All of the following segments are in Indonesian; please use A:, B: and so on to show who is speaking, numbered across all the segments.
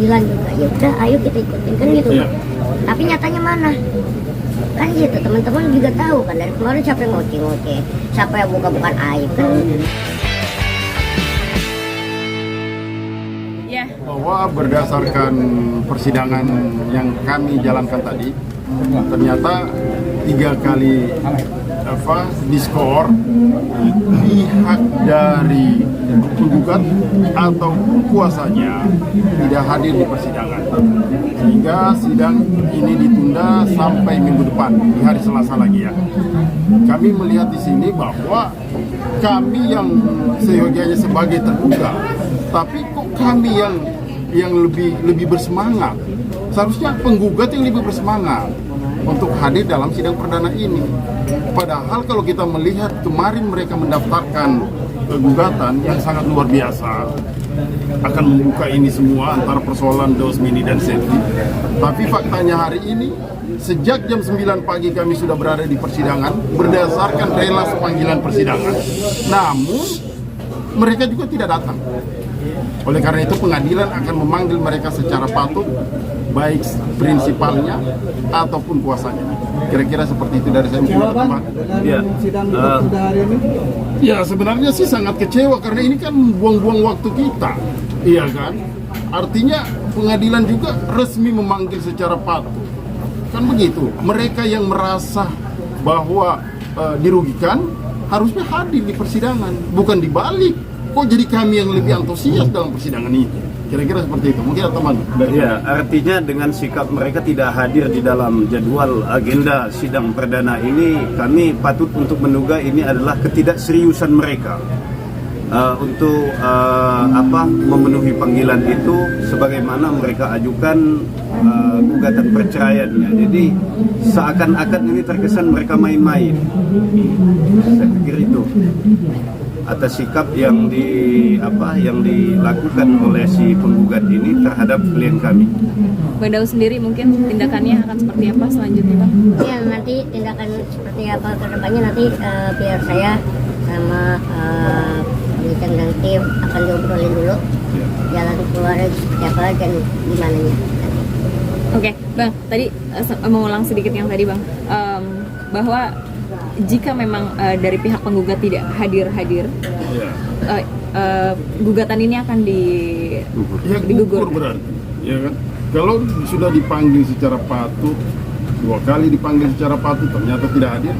A: pengadilan juga, ya udah ayo kita ikutin kan gitu. Tapi nyatanya mana? Kan gitu, teman-teman juga tahu kan dari kemarin siapa yang ngoceh-ngoceh, siapa yang buka-bukaan aib kan.
B: Bahwa berdasarkan persidangan yang kami jalankan tadi, ternyata 3 kali diskor pihak dari penggugat ataupun kuasanya tidak hadir di persidangan, sehingga sidang ini ditunda sampai minggu depan di hari Selasa lagi ya. Kami melihat di sini bahwa kami yang seyogianya sebagai tergugat, tapi kok kami yang lebih bersemangat. Seharusnya penggugat yang lebih bersemangat untuk hadir dalam sidang perdana ini. Padahal kalau kita melihat kemarin mereka mendaftarkan gugatan yang sangat luar biasa, akan membuka ini semua antara persoalan Daus Mini dan Selvi. Tapi faktanya hari ini sejak jam 9 pagi kami sudah berada di persidangan berdasarkan relas panggilan persidangan. Namun mereka juga tidak datang. Oleh karena itu pengadilan akan memanggil mereka secara patut, baik prinsipalnya ataupun kuasanya. Kira-kira seperti itu dari saya. Ya sebenarnya sih sangat kecewa karena ini kan buang-buang waktu kita, iya kan? Artinya pengadilan juga resmi memanggil secara patut, kan begitu. Mereka yang merasa bahwa dirugikan harusnya hadir di persidangan, bukan dibalik. Kok jadi kami yang lebih antusias dalam persidangan ini? Kira-kira seperti itu. Mungkin teman.
C: Ya, artinya dengan sikap mereka tidak hadir di dalam jadwal agenda sidang perdana ini, kami patut untuk menduga ini adalah ketidakseriusan mereka untuk memenuhi panggilan itu sebagaimana mereka ajukan gugatan perceraiannya. Jadi seakan-akan ini terkesan mereka main-main. Saya pikir itu atas sikap yang dilakukan oleh si penggugat ini terhadap klien kami.
D: Bang Daus sendiri mungkin tindakannya akan seperti apa selanjutnya, Bang?
A: Ya nanti tindakan seperti apa ke depannya nanti biar saya sama Bang dan tim akan diobrolin dulu jalan keluarnya seperti apa dan gimana nya.
D: Oke, Bang, tadi mengulang sedikit yang tadi, Bang, bahwa jika memang dari pihak penggugat tidak hadir, gugatan ini akan digugur
B: berarti, ya kan? Kalau sudah dipanggil secara patut, 2 kali dipanggil secara patut ternyata tidak hadir,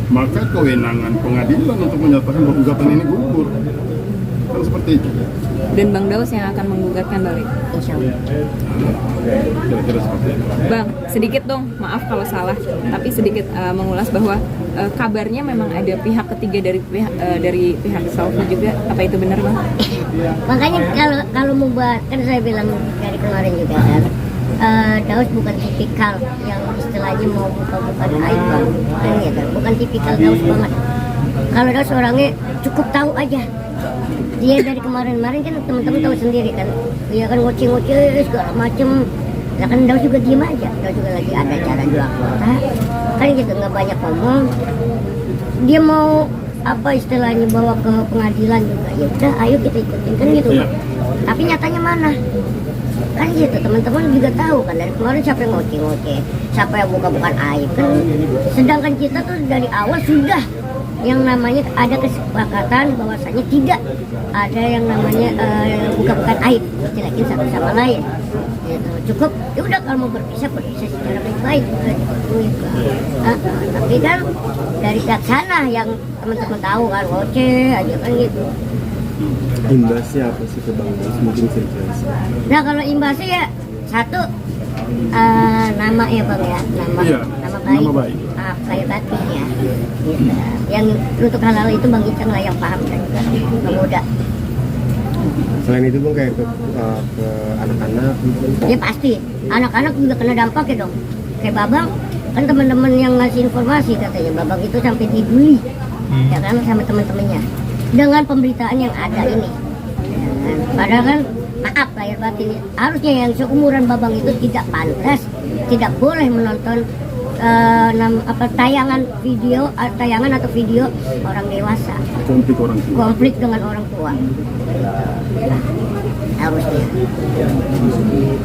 B: maka kewenangan pengadilan untuk menyatakan bahwa gugatan ini gugur. Kan seperti itu.
D: Dan Bang Daus yang akan menggugatkan balik.
A: Insya Allah.
B: Kira-kira seperti itu.
D: Bang, sedikit dong, maaf kalau salah, tapi sedikit mengulas bahwa kabarnya memang ada pihak ketiga dari pihak Selvi juga. Apa itu benar, Bang?
A: Makanya kalau mau buat, kan saya bilang dari kemarin juga kan, Daus bukan tipikal yang istilahnya mau buka-buka aib, Bang. Kan gitu, bukan tipikal Daus banget. Kalau Daus orangnya cukup tahu aja. Dia dari kemarin-kemarin kan teman-teman tahu sendiri kan, dia kan ngoceh-ngoceh segala macem. Nah kan Daus juga diem aja, Daus juga lagi ada acara jual kota, kan gitu nggak banyak ngomong. Dia mau apa istilahnya bawa ke pengadilan juga, ya udah ayo kita ikutin kan gitu. Tapi nyatanya mana? Kan gitu, teman-teman juga tahu kan dari kemarin siapa yang ngoceh-ngoceh, siapa yang buka-bukaan aib kan. Sedangkan kita tuh dari awal sudah yang namanya ada kesepakatan bahwasanya tidak ada yang namanya buka-bukaan aib, jelekin satu sama lain. Gitu. Cukup, ya udah kalau mau berpisah secara baik-baik. Tapi kan dari pihak sana yang teman-teman tahu kan ngoceh aja kan gitu.
E: Imbasnya apa sih ke Bang Daus? Mungkin bisa dijelasin.
A: Nah kalau imbasnya ya satu nama ya Bang ya, nama baik. Lahir batin ya, gitu. Yang untuk hal-hal itu Bang Icang lah yang paham dan juga pemuda.
E: Selain itu Bang kayak ke anak-anak mungkin?
A: Ya pasti, anak-anak juga kena dampak ya dong. Kayak Babang, kan teman-teman yang ngasih informasi katanya Babang itu sampai dibully, ya kan sama teman-temannya dengan pemberitaan yang ada ini. Ya kan? Padahal kan maaf lahir batin, harusnya yang seumuran Babang itu tidak pantas, tidak boleh menonton tayangan atau video orang dewasa, konflik dengan orang tua. harusnya.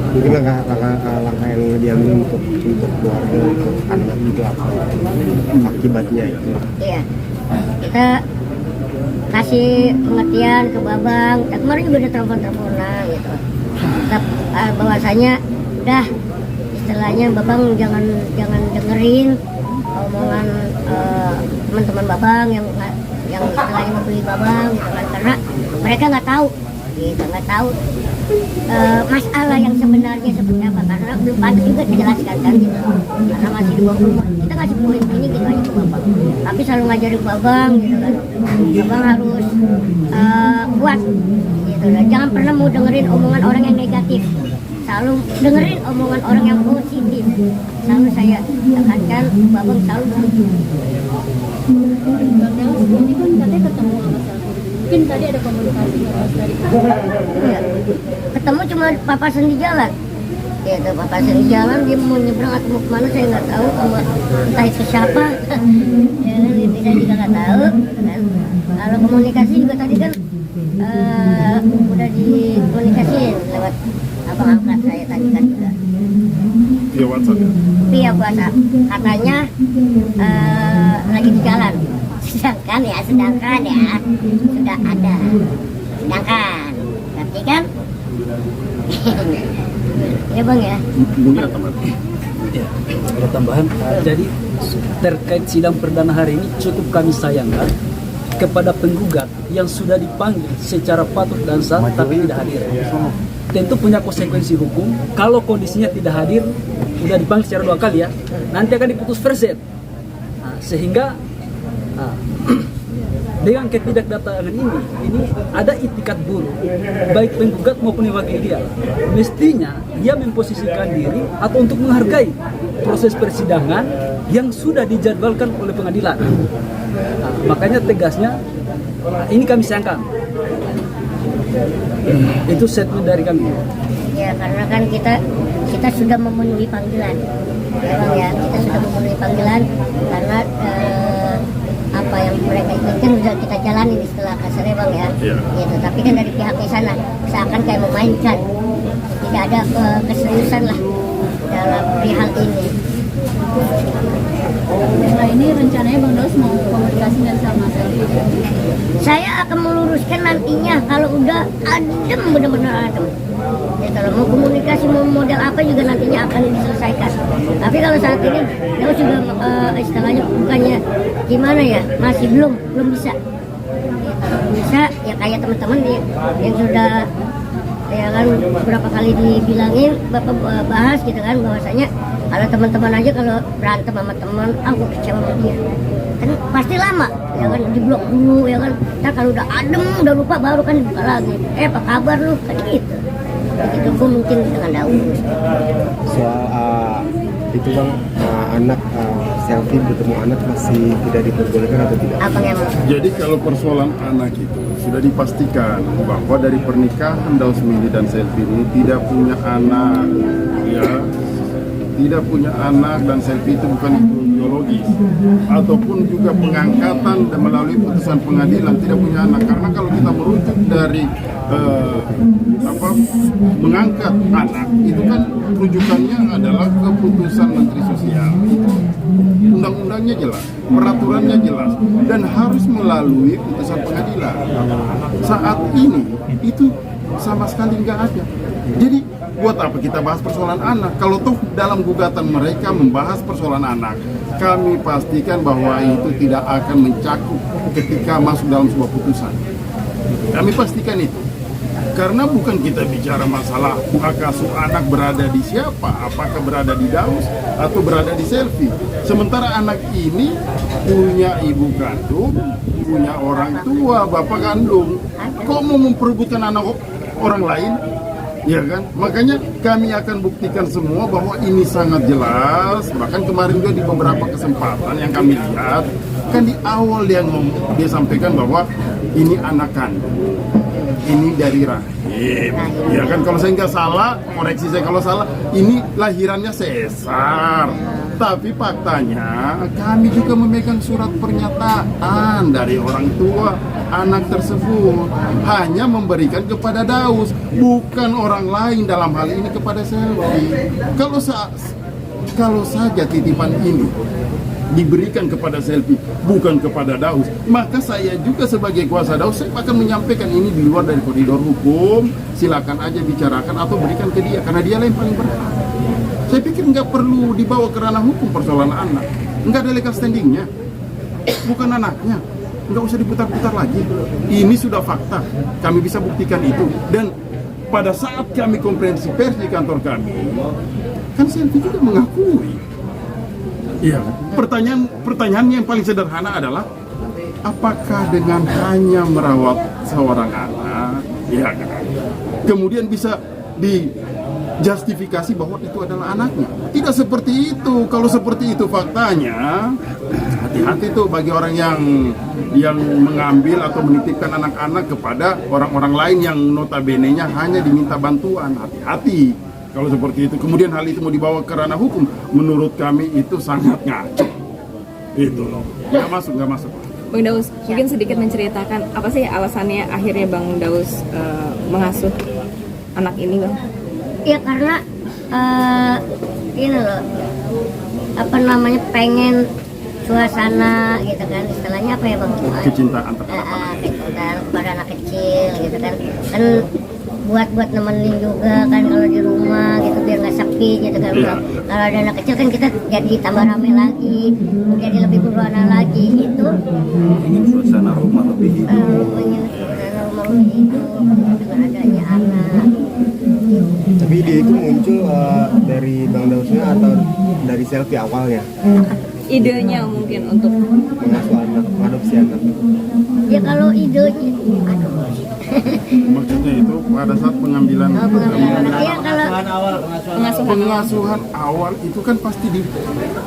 E: Mungkin langkah yang diambil untuk keluarga, untuk anak itu apa akibatnya itu?
A: Iya, kita kasih pengertian ke Babang. Kemarin juga udah telepon-teleponan gitu. Bahwasanya udah istilahnya Babang jangan dengerin omongan teman-teman Babang yang istilahnya membeli Babang gitu kan, karena mereka nggak tahu gitu, nggak tahu masalah yang sebenarnya seperti apa, karena belum patut juga dijelaskan kan gitu, karena masih di bawah umur. Kita kasih poin ini gitu aja ke Babang, tapi selalu ngajarin Babang gitu kan, Babang harus kuat gitu kan, jangan pernah mau dengerin omongan orang yang negatif, selalu dengerin omongan orang yang positif. Selalu saya tekankan Babang selalu begitu.
F: Ini kan katanya ketemu sama Selvi. Mungkin tadi ada komunikasi nggak Mas dari
A: Ya, ketemu cuma papasan di jalan. Ya, itu papasan di jalan, dia mau nyebrang atau mau kemana saya nggak tahu, sama entah itu siapa. Ya kan, saya juga nggak tahu. Kan. Kalau komunikasi juga tadi kan udah dikomunikasiin lewat abang angkat saya tadi kan juga.
B: Via WhatsApp.
A: Via WhatsApp. Katanya lagi di jalan. Sedangkan ya sudah ada. Sedangkan, berarti kan? Ya bang ya.
B: Mungkin ada tambahan.
G: Ya, ada tambahan. Jadi terkait sidang perdana hari ini cukup kami sayangkan kepada penggugat yang sudah dipanggil secara patut dan sah tapi tidak hadir. Tentu punya konsekuensi hukum. Kalau kondisinya tidak hadir, sudah dipanggil secara 2 kali ya, nanti akan diputus verset. Sehingga dengan ketidakdatangan ini ada itikat buruk baik penggugat maupun yang wakil dia. Mestinya dia memposisikan diri atau untuk menghargai proses persidangan yang sudah dijadwalkan oleh pengadilan. Makanya tegasnya ini kami sayangkan. Itu statement dari kami.
A: Ya karena kan kita sudah memenuhi panggilan. Ya bang ya, kita sudah memenuhi panggilan karena apa yang mereka inginkan sudah kita jalani setelah kasarnya bang ya. Gitu. Tapi kan dari pihaknya sana seakan kayak memainkan, tidak ada keseriusan lah dalam perihal ini.
F: Setelah ini rencananya Bang Daus mau komunikasi dan sama Selvi.
A: Saya akan meluruskan nantinya kalau udah adem, benar-benar adem. Ya, kalau mau komunikasi mau model apa juga nantinya akan diselesaikan. Tapi kalau saat ini Daus juga istilahnya bukannya gimana ya, masih belum bisa. Ya, bisa ya kayak teman-teman yang sudah ya kan beberapa kali dibilangin Bapak bahas gitu kan, bahwasanya kalau teman-teman aja kalau berantem sama teman, aku kecewa sama dia kan pasti lama ya kan, diblok dulu ya kan, nah kalau udah adem udah lupa baru kan dibuka lagi, apa kabar lu kan gitu. Begitu pun mungkin dengan Daus.
E: Soal itu bang, anak Selvi bertemu anak masih tidak diperbolehkan atau tidak?
A: Abang yang
B: Jadi kalau persoalan anak itu sudah dipastikan bahwa dari pernikahan Daus Mili dan Selvi ini tidak punya anak, ya, tidak punya anak, dan Selvi itu bukan ibu biologis ataupun juga pengangkatan dan melalui putusan pengadilan tidak punya anak. Karena kalau kita merujuk dari mengangkat anak itu kan rujukannya adalah keputusan Menteri Sosial. Undang-undangnya jelas, peraturannya jelas, dan harus melalui putusan pengadilan. Saat ini itu sama sekali nggak ada. Jadi buat apa kita bahas persoalan anak? Kalau toh dalam gugatan mereka membahas persoalan anak, kami pastikan bahwa itu tidak akan mencakup ketika masuk dalam sebuah putusan. Kami pastikan itu. Karena bukan kita bicara masalah hak asuh anak berada di siapa, apakah berada di Daus atau berada di Selvi. Sementara anak ini punya ibu kandung, punya orang tua, bapak kandung. Kok mau memperebutkan anak orang lain? Ya kan? Makanya kami akan buktikan semua bahwa ini sangat jelas. Bahkan kemarin juga di beberapa kesempatan yang kami lihat, kan di awal dia sampaikan bahwa ini anak kandung. ini dari rahim. Ya kan, kalau saya nggak salah, koreksi saya kalau salah, ini lahirannya sesar. Tapi faktanya kami juga memegang surat pernyataan dari orang tua anak tersebut, hanya memberikan kepada Daus, bukan orang lain, dalam hal ini kepada Selvi. Kalau saja titipan ini diberikan kepada Selvi, bukan kepada Daus, maka saya juga sebagai kuasa Daus, saya akan menyampaikan ini di luar dari koridor hukum. Silakan aja bicarakan atau berikan ke dia, karena dia yang paling berhak. Saya pikir nggak perlu dibawa ke ranah hukum persoalan anak, nggak ada legal standingnya, bukan anaknya, nggak usah diputar-putar lagi. Ini sudah fakta, kami bisa buktikan itu. Dan pada saat kami konferensi pers di kantor kami, kan Selvi juga mengakui. Iya, pertanyaannya yang paling sederhana adalah, apakah dengan hanya merawat seorang anak, ya kan, kemudian bisa dijustifikasi bahwa itu adalah anaknya? Tidak seperti itu. Kalau seperti itu faktanya, hati-hati tuh bagi orang yang mengambil atau menitipkan anak-anak kepada orang-orang lain yang notabene-nya hanya diminta bantuan. Hati-hati kalau seperti itu. Kemudian hal itu mau dibawa ke ranah hukum, menurut kami itu sangat ngaco. Itu loh. Nggak masuk.
D: Bang Daus, mungkin sedikit menceritakan apa sih alasannya akhirnya Bang Daus mengasuh anak ini, Bang?
A: Ya karena ini loh, apa namanya, pengen suasana gitu kan, istilahnya apa ya Bang?
B: Kecintaan terhadap
A: kecintaan kepada anak kecil gitu kan buat nemenin juga kan kalau di rumah gitu, biar nggak sepi gitu kan. Kalau ada anak kecil kan kita jadi tambah rame lagi, jadi lebih berwarna lagi gitu.
C: Ingin suasana rumah lebih hidup.
A: Ingin suasana rumah lebih hidup dengan adanya anak.
E: Tapi ide itu muncul dari Bang Dausnya atau dari Selvi awalnya?
D: Idenya mungkin untuk
E: Mengasuh anak, mengadopsi anak.
A: Ya kalau idenya,
B: maksudnya itu pada saat pengambilan
A: ya kalau
B: pengasuhan awal itu kan pasti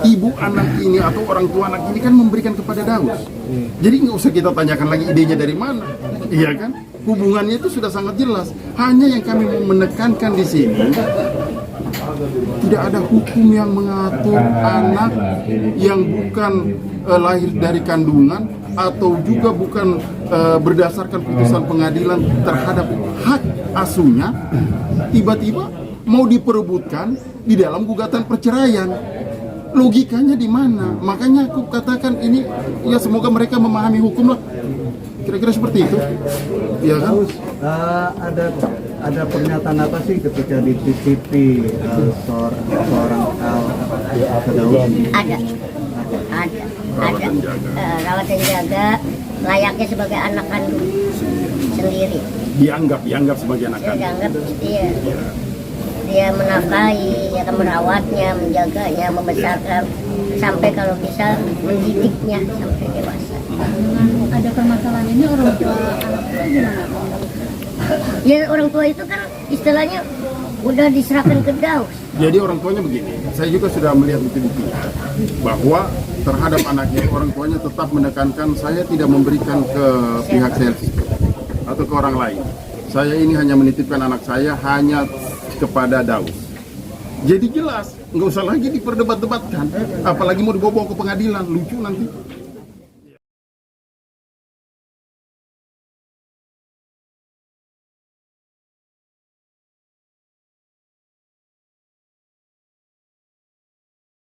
B: ibu anak ini atau orang tua anak ini kan memberikan kepada Daus. Jadi nggak usah kita tanyakan lagi idenya dari mana, iya kan? Hubungannya itu sudah sangat jelas. Hanya yang kami mau menekankan di sini, tidak ada hukum yang mengatur anak yang bukan lahir dari kandungan atau juga bukan berdasarkan putusan pengadilan terhadap hak asuhnya, tiba-tiba mau diperebutkan di dalam gugatan perceraian. Logikanya di mana? Makanya aku katakan ini, ya semoga mereka memahami hukum lah. Kira-kira seperti itu, ya kan?
E: Ada pernyataan apa sih ketika dititipi seorang ke Daus?
A: ada rawat dan jaga layaknya sebagai anak kandung sendiri.
B: Dianggap sebagai anak kandung.
A: Dianggap dia menafkahi, ya kan, merawatnya, menjaganya, membesarkan sampai kalau bisa mendidiknya sampai dewasa.
F: Ada permasalahan ini orang tua anak itu gimana?
A: Ya orang tua itu kan istilahnya udah diserahkan ke Daus.
B: Jadi orang tuanya begini, saya juga sudah melihat bukti-buktinya bahwa terhadap anaknya orang tuanya tetap menekankan, saya tidak memberikan ke pihak Selvi atau ke orang lain. Saya ini hanya menitipkan anak saya hanya kepada Daus. Jadi jelas, nggak usah lagi diperdebat-debatkan, apalagi mau dibawa ke pengadilan, lucu nanti.